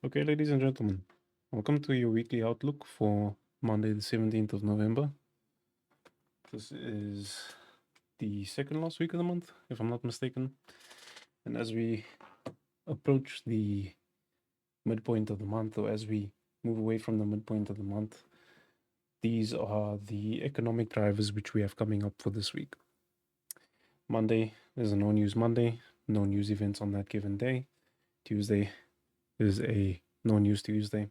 Okay, ladies and gentlemen, welcome to your weekly outlook for Monday, the 17th of November. This is the second last week of the month, if I'm not mistaken. And as we approach the midpoint of the month, or as we move away from the midpoint of the month, these are the economic drivers which we have coming up for this week. Monday is a no news Monday, no news events on that given day. Tuesday is a no news Tuesday.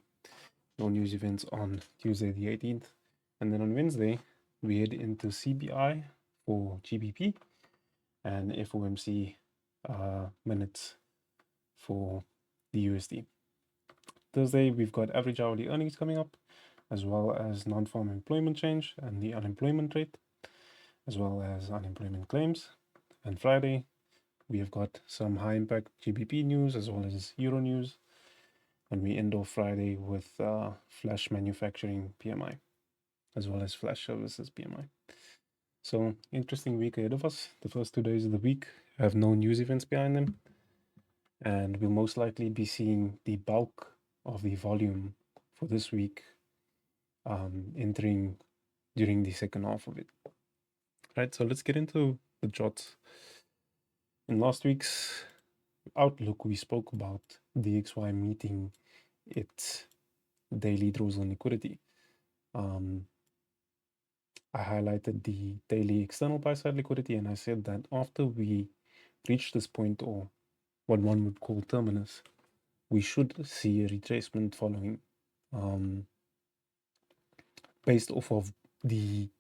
No news events on Tuesday the 18th. And then on Wednesday, we head into CBI for GBP and FOMC minutes for the USD. Thursday, we've got average hourly earnings coming up, as well as non-farm employment change and the unemployment rate, as well as unemployment claims. And Friday, we have got some high impact GBP news as well as Euro news. And we end off Friday with flash manufacturing PMI, as well as flash services PMI. So interesting week ahead of us. The first 2 days of the week have no news events behind them. And we'll most likely be seeing the bulk of the volume for this week entering during the second half of it. Right, so let's get into the charts. In last week's outlook, we spoke about DXY meeting its daily draws on liquidity. I highlighted the daily external buy side liquidity, and I said that after we reach this point, or what one would call terminus, we should see a retracement following based off of the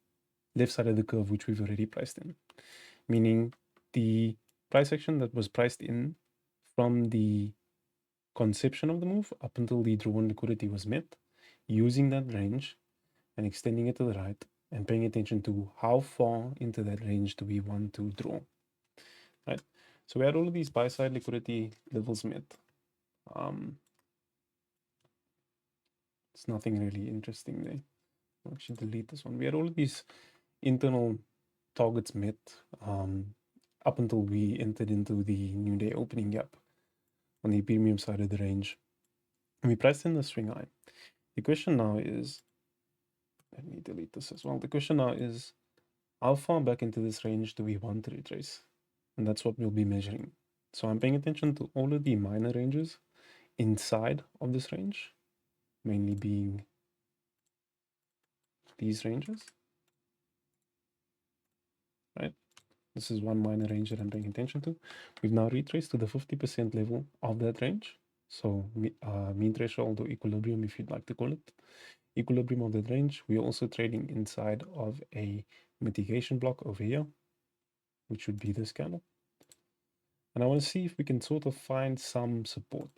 left side of the curve, which we've already priced in, meaning the price action that was priced in from the conception of the move up until the drawn liquidity was met, using that range and extending it to the right and paying attention to how far into that range do we want to draw, right? So we had all of these buy side liquidity levels met. It's nothing really interesting there. I'll actually delete this one. We had all of these internal targets met up until we entered into the new day opening gap on the premium side of the range. And we priced in the swing high. The question now is, let me delete this as well. The question now is, how far back into this range do we want to retrace? And that's what we'll be measuring. So I'm paying attention to all of the minor ranges inside of this range, mainly being these ranges, right? This is one minor range that I'm paying attention to. We've now retraced to the 50% level of that range. So mean threshold or equilibrium, if you'd like to call it. Equilibrium of that range. We're also trading inside of a mitigation block over here, which would be this candle. And I want to see if we can sort of find some support.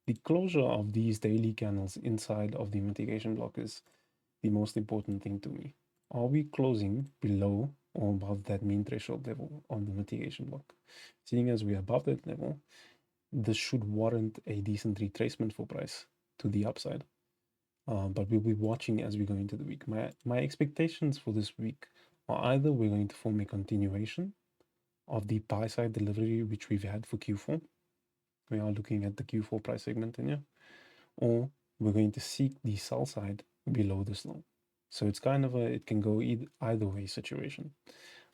The closure of these daily candles inside of the mitigation block is the most important thing to me. Are we closing below or above that mean threshold level on the mitigation block? Seeing as we're above that level, this should warrant a decent retracement for price to the upside. But we'll be watching as we go into the week. My expectations for this week are either we're going to form a continuation of the buy side delivery which we've had for Q4. We are looking at the Q4 price segment in here, or we're going to seek the sell side below this low. So it's kind of it can go either way situation.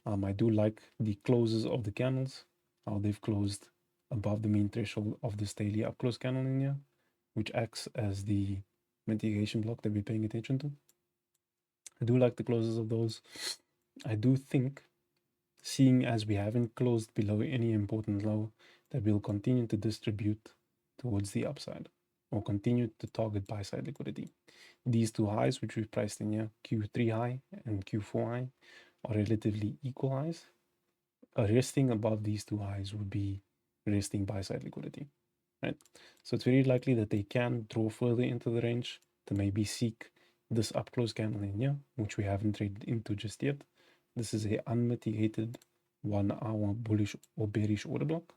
I do like the closes of the candles, how they've closed above the mean threshold of this daily up close candle in here, which acts as the mitigation block that we're paying attention to. I do like the closes of those. I do think, seeing as we haven't closed below any important low, that we'll continue to distribute towards the upside or continue to target buy side liquidity. These two highs, which we've priced in here, Q3 high and Q4 high, are relatively equal highs. Resting above these two highs would be resting buy side liquidity, right? So it's very likely that they can draw further into the range to maybe seek this up close candle in here, which we haven't traded into just yet. This is a unmitigated 1 hour bullish or bearish order block.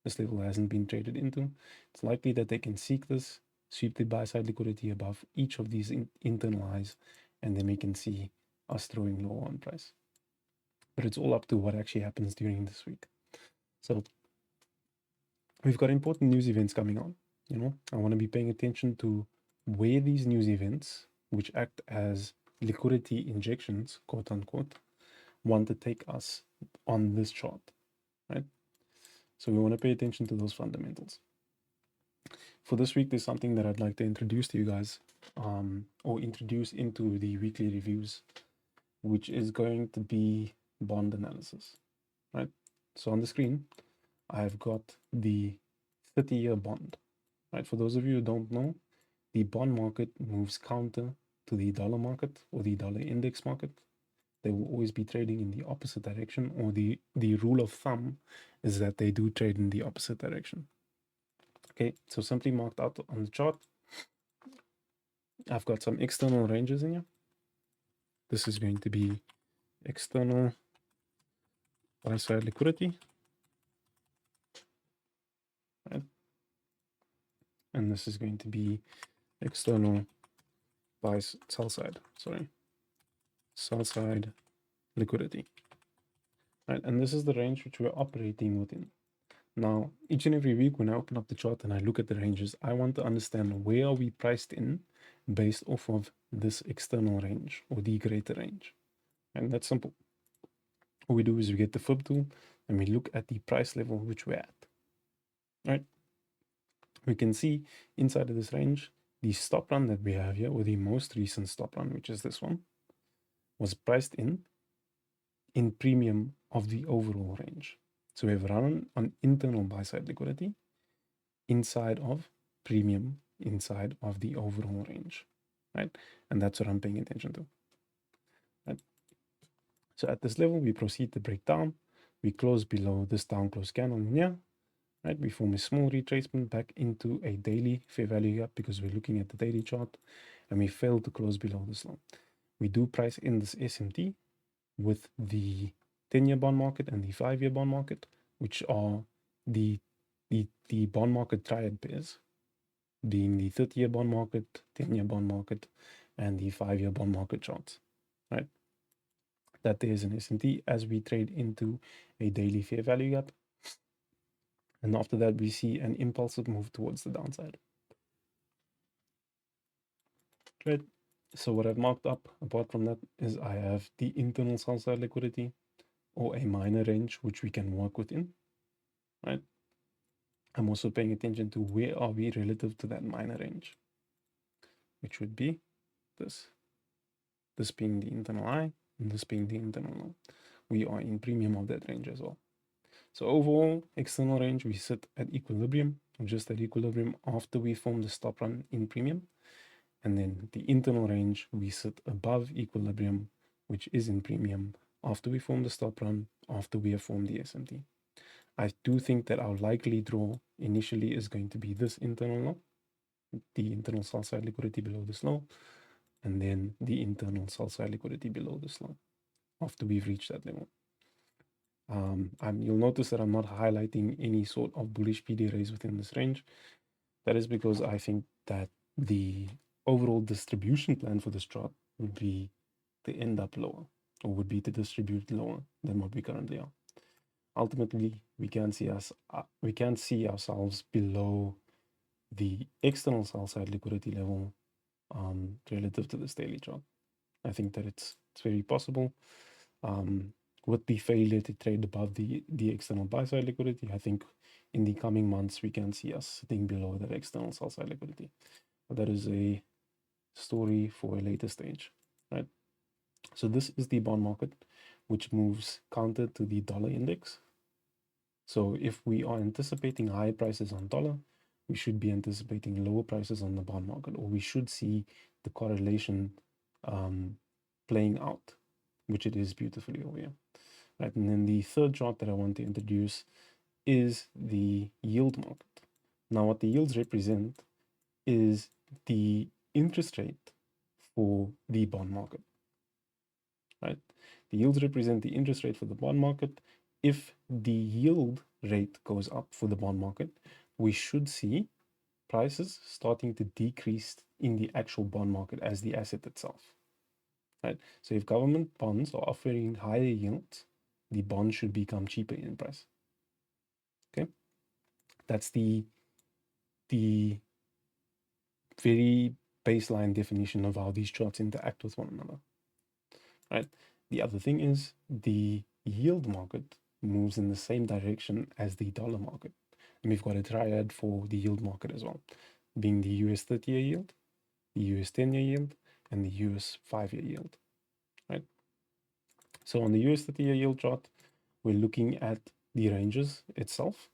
This level hasn't been traded into. It's likely that they can seek this, sweep the buy side liquidity above each of these internal highs, and then we can see us throwing lower on price. But it's all up to what actually happens during this week. So we've got important news events coming on. I want to be paying attention to where these news events, which act as liquidity injections, quote unquote, want to take us on this chart, right? So we want to pay attention to those fundamentals. For this week, there's something that I'd like to introduce to you guys, or introduce into the weekly reviews, which is going to be bond analysis, right? So on the screen, I've got the 30-year bond, right? For those of you who don't know, the bond market moves counter to the dollar market or the dollar index market. They will always be trading in the opposite direction, or the rule of thumb is that they do trade in the opposite direction. Okay, so simply marked out on the chart, I've got some external ranges in here. This is going to be external buy side liquidity, right? And this is going to be external sell side liquidity, right? And this is the range which we're operating within. Now, each and every week when I open up the chart and I look at the ranges, I want to understand where are we priced in based off of this external range or the greater range. And that's simple. What we do is we get the fib tool and we look at the price level which we're at, right? We can see inside of this range, the stop run that we have here, or the most recent stop run, which is this one, was priced in premium of the overall range. So we have run on internal buy side liquidity inside of premium inside of the overall range, right? And that's what I'm paying attention to, right? So at this level, we proceed to break down. We close below this down close candle here, right? We form a small retracement back into a daily fair value gap because we're looking at the daily chart, and we fail to close below this low. We do price in this SMT with the 10-year bond market and the 5-year bond market, which are the bond market triad pairs, being the 30-year bond market, 10-year bond market, and the 5-year bond market charts, right? That there is an SMT as we trade into a daily fair value gap. And after that, we see an impulsive move towards the downside, right? So what I've marked up apart from that is I have the internal sell side liquidity or a minor range, which we can work within, right? I'm also paying attention to where are we relative to that minor range, which would be this being the internal high and this being the internal low. We are in premium of that range as well. So overall, external range, we sit at equilibrium, just at equilibrium after we form the stop run in premium. And then the internal range, we sit above equilibrium, which is in premium after we form the stop run, after we have formed the SMT. I do think that our likely draw initially is going to be this internal low, the internal sell side liquidity below this low, and then the internal sell side liquidity below this low after we've reached that level. You'll notice that I'm not highlighting any sort of bullish PD raise within this range. That is because I think that the overall distribution plan for this chart would be to end up lower, or would be to distribute lower than what we currently are. Ultimately, we can't see ourselves below the external sell side liquidity level relative to this daily chart. I think that it's very possible. With the failure to trade above the external buy side liquidity, I think in the coming months we can see us sitting below that external sell side liquidity. But that is a story for a later stage, right? So this is the bond market, which moves counter to the dollar index. So if we are anticipating high prices on dollar, we should be anticipating lower prices on the bond market, or we should see the correlation playing out, which it is beautifully over here. Right, and then the third chart that I want to introduce is the yield market. Now, what the yields represent is the interest rate for the bond market, right? The yields represent the interest rate for the bond market. If the yield rate goes up for the bond market, we should see prices starting to decrease in the actual bond market as the asset itself, right? So if government bonds are offering higher yields, the bond should become cheaper in price. Okay, that's the the very baseline definition of how these charts interact with one another, right? The other thing is the yield market moves in the same direction as the dollar market. And we've got a triad for the yield market as well, being the US 30-year yield, the US 10-year yield, and the US 5-year yield, right? So on the US 30-year yield chart, we're looking at the ranges itself.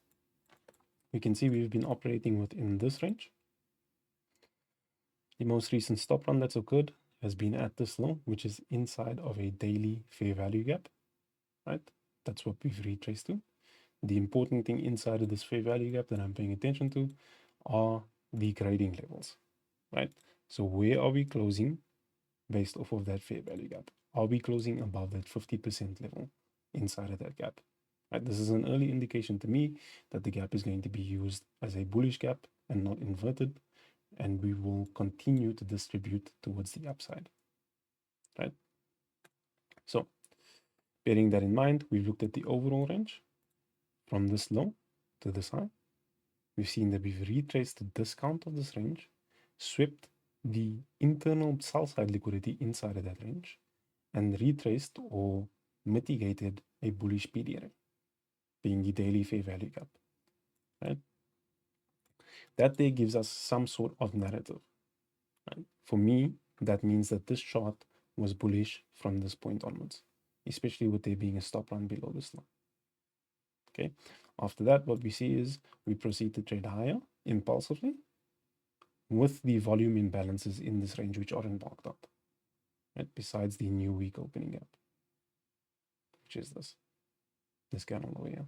We can see we've been operating within this range. The most recent stop run that's occurred has been at this low, which is inside of a daily fair value gap, right? That's what we've retraced to. The important thing inside of this fair value gap that I'm paying attention to are the grading levels, right? So where are we closing based off of that fair value gap? Are we closing above that 50% level inside of that gap? Right? This is an early indication to me that the gap is going to be used as a bullish gap and not inverted, and we will continue to distribute towards the upside, right? So bearing that in mind, we've looked at the overall range from this low to this high. We've seen that we've retraced the discount of this range, swept the internal sell side liquidity inside of that range, and retraced or mitigated a bullish PDR, being the daily fair value gap, right? That there gives us some sort of narrative, right? For me, that means that this chart was bullish from this point onwards, especially with there being a stop run below this line. Okay, after that, what we see is we proceed to trade higher impulsively with the volume imbalances in this range which aren't marked up, right? Besides the new week opening gap, which is this candle over here.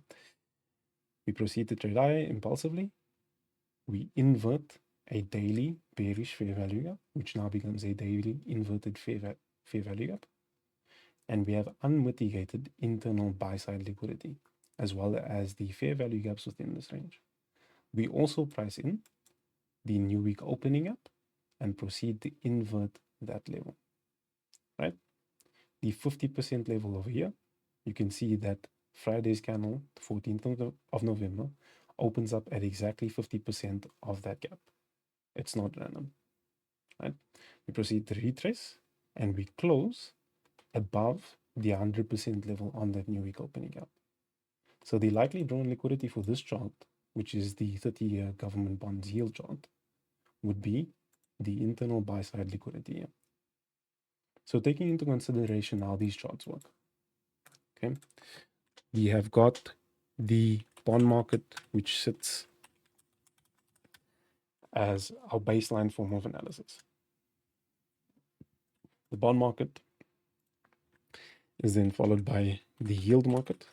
We proceed to trade higher impulsively. We invert a daily bearish fair value gap, which now becomes a daily inverted fair value gap. And we have unmitigated internal buy-side liquidity, as well as the fair value gaps within this range. We also price in the new week opening gap and proceed to invert that level, right? The 50% level over here, you can see that Friday's candle, the 14th of November, opens up at exactly 50% of that gap. It's not random, right? We proceed to retrace and we close above the 100% level on that new week opening gap. So the likely drawn liquidity for this chart, which is the 30-year government bonds yield chart, would be the internal buy-side liquidity here. So taking into consideration how these charts work, okay, we have got the bond market, which sits as our baseline form of analysis. The bond market is then followed by the yield market,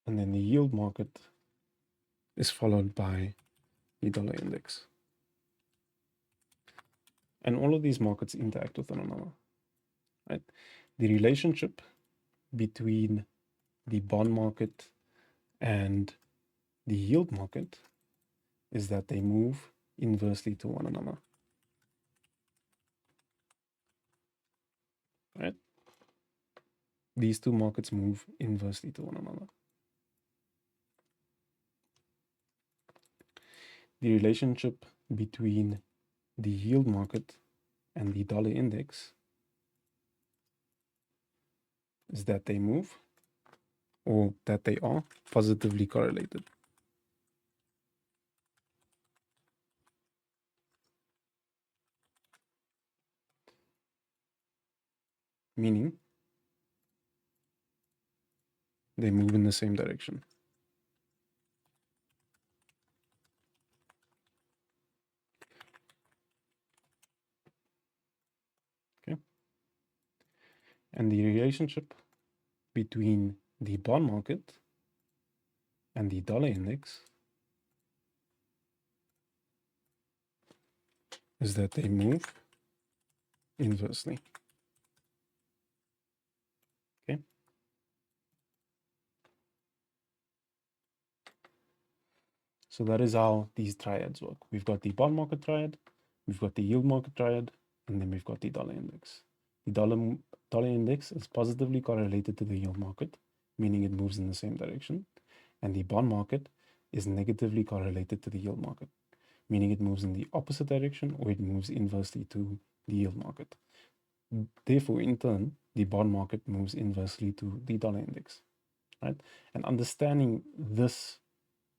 and then the yield market is followed by the dollar index. And all of these markets interact with one another, right? The relationship between the bond market and the yield market is that they move inversely to one another, right? These two markets move inversely to one another. The relationship between the yield market and the dollar index is that they move, or that they are positively correlated. Meaning they move in the same direction. Okay. And the relationship between the bond market and the dollar index is that they move inversely. Okay. So that is how these triads work. We've got the bond market triad, we've got the yield market triad, and then we've got the dollar index. The dollar index is positively correlated to the yield market, meaning it moves in the same direction, and the bond market is negatively correlated to the yield market, meaning it moves in the opposite direction or it moves inversely to the yield market. Therefore, in turn, the bond market moves inversely to the dollar index, right? And understanding this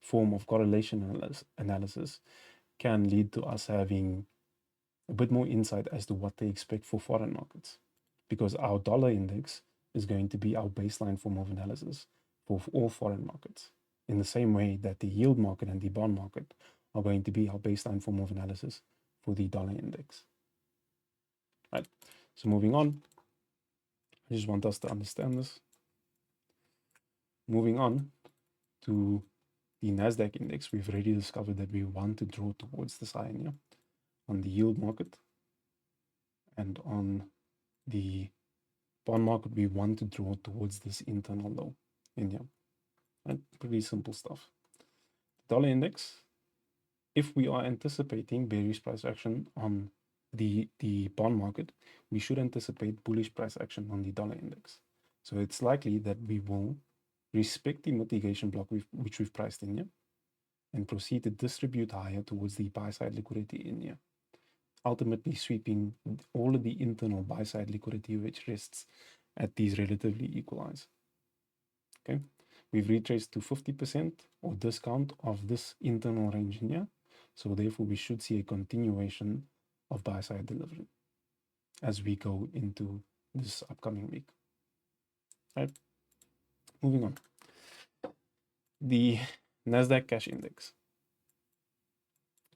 form of correlation analysis can lead to us having a bit more insight as to what they expect for foreign markets, because our dollar index is going to be our baseline form of analysis for all foreign markets, in the same way that the yield market and the bond market are going to be our baseline form of analysis for the dollar index. Right. So moving on, I just want us to understand this. Moving on to the NASDAQ index, we've already discovered that we want to draw towards this high here on the yield market, and on the bond market, we want to draw towards this internal low in here. Right? Pretty simple stuff. The dollar index, if we are anticipating bearish price action on the bond market, we should anticipate bullish price action on the dollar index. So it's likely that we will respect the mitigation block which we've priced in here and proceed to distribute higher towards the buy side liquidity in here, ultimately sweeping all of the internal buy side liquidity which rests at these relatively equal highs. Okay, we've retraced to 50% or discount of this internal range in here, so therefore we should see a continuation of buy side delivery as we go into this upcoming week. Right, moving on. The NASDAQ cash index.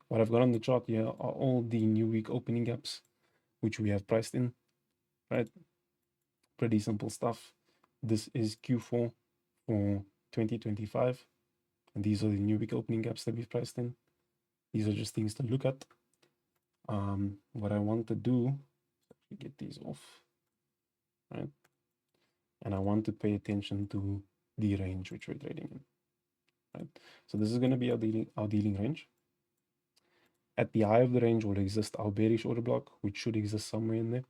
What I've got on the chart here are all the new week opening gaps which we have priced in, right? Pretty simple stuff. This is Q4 for 2025, and these are the new week opening gaps that we've priced in. These are just things to look at. What I want to do is get these off, right? And I want to pay attention to the range which we're trading in, right? So this is going to be our dealing range. At the high of the range will exist our bearish order block, which should exist somewhere in there,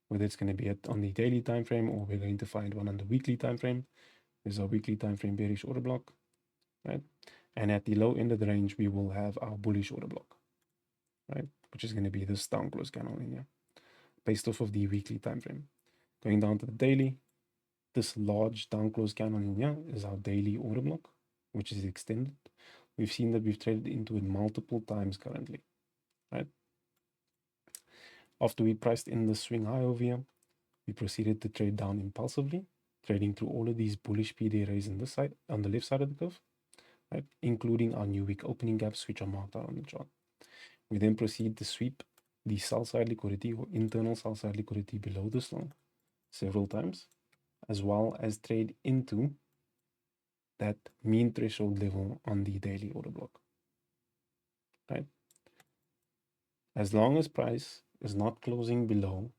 whether it's going to be on the daily time frame or we're going to find one on the weekly time frame. There's our weekly time frame bearish order block, right? And at the low end of the range, we will have our bullish order block, right? Which is going to be this down close candle in here, based off of the weekly time frame. Going down to the daily, this large down close candle in here is our daily order block, which is extended. We've seen that we've traded into it multiple times currently, right? After we priced in the swing high over here, we proceeded to trade down impulsively, trading through all of these bullish PD arrays on this side, on the left side of the curve, right? Including our new week opening gaps, which are marked out on the chart. We then proceed to sweep the sell side liquidity or internal sell side liquidity below this low several times, as well as trade into that mean threshold level on the daily order block, right? As long as price is not closing below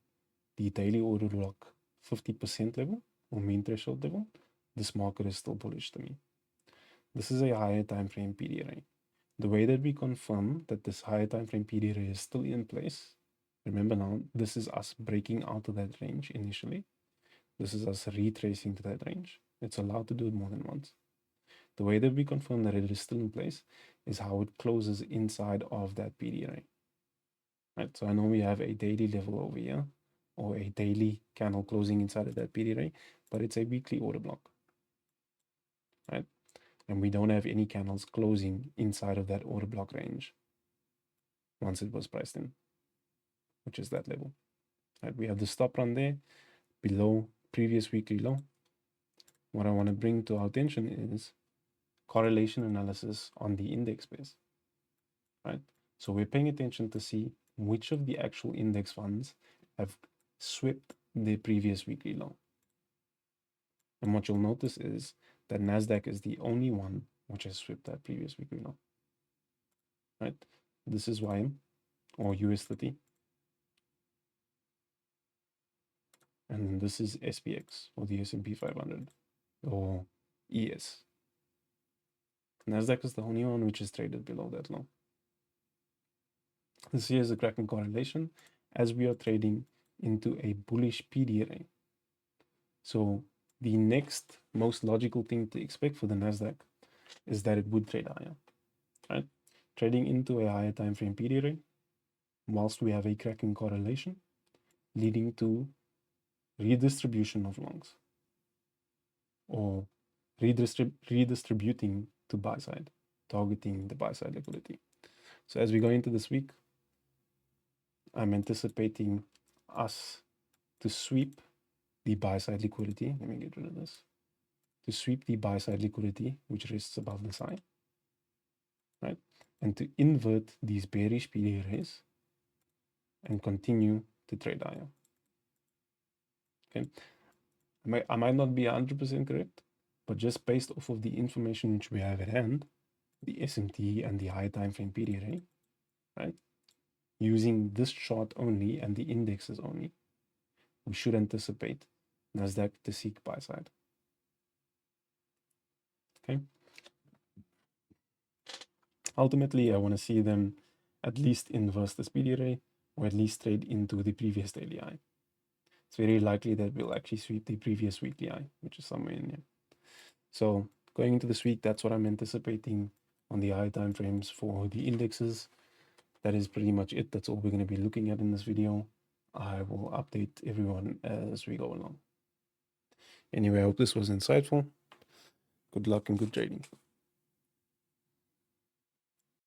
the daily order block 50% level or mean threshold level, this market is still bullish to me. This is a higher time frame PD array. The way that we confirm that this higher time frame PD array is still in place, remember now, this is us breaking out of that range initially. This is us retracing to that range. It's allowed to do it more than once. The way that we confirm that it is still in place is how it closes inside of that PD array. Right, so I know we have a daily level over here, or a daily candle closing inside of that PD array, but it's a weekly order block, right? And we don't have any candles closing inside of that order block range once it was priced in, which is that level, right? We have the stop run there below previous weekly low. What I want to bring to our attention is correlation analysis on the index base, right? So we're paying attention to see which of the actual index funds have swept the previous weekly low. And what you'll notice is that NASDAQ is the only one which has swept that previous weekly low, right? This is YM or US30. And this is SPX or the S&P 500 or ES. NASDAQ is the only one which is traded below that low. This here is a cracking correlation as we are trading into a bullish PD array. So the next most logical thing to expect for the NASDAQ is that it would trade higher, right? Trading into a higher time frame PD array, whilst we have a cracking correlation, leading to redistribution of longs, or redistributing to buy side, targeting the buy side liquidity. So as we go into this week, I'm anticipating us to sweep the buy side liquidity. Let me get rid of this. To sweep the buy side liquidity, which rests above the sign, right? And to invert these bearish PD arrays and continue to trade higher. Okay, I might not be 100% correct, but just based off of the information which we have at hand, the SMT and the high time frame PD array, right? Using this chart only and the indexes only, we should anticipate NASDAQ to seek buy side. Okay. Ultimately, I want to see them at least inverse the PD array, or at least trade into the previous daily high. It's very likely that we'll actually sweep the previous weekly high, which is somewhere in here. So going into this week, that's what I'm anticipating on the high time frames for the indexes. That is pretty much it. That's all we're going to be looking at in this video. I will update everyone as we go along. Anyway, I hope this was insightful. Good luck and good trading.